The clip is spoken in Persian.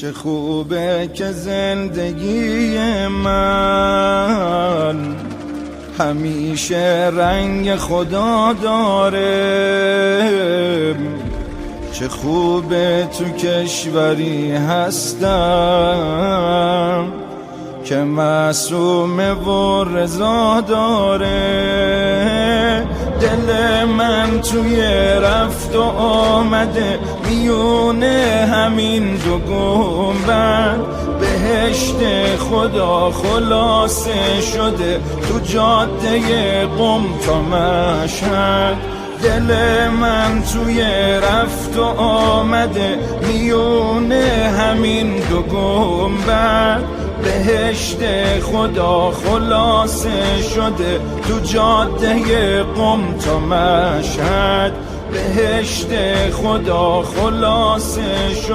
چه خوبه که زندگی من همیشه رنگ خدا داره. چه خوبه تو کشوری هستم که معصومه و رضا داره. دل من توی رفت و آمده میونه همین دو گنبد. بهشت خدا خلاصه شده تو جاده قم تا مشهد. دل من توی رفت و آمده میونه همین دو گنبد. بهشت خدا خلاصه شده تو جاده قم تا مشهد. بهشت خدا خلاصه شده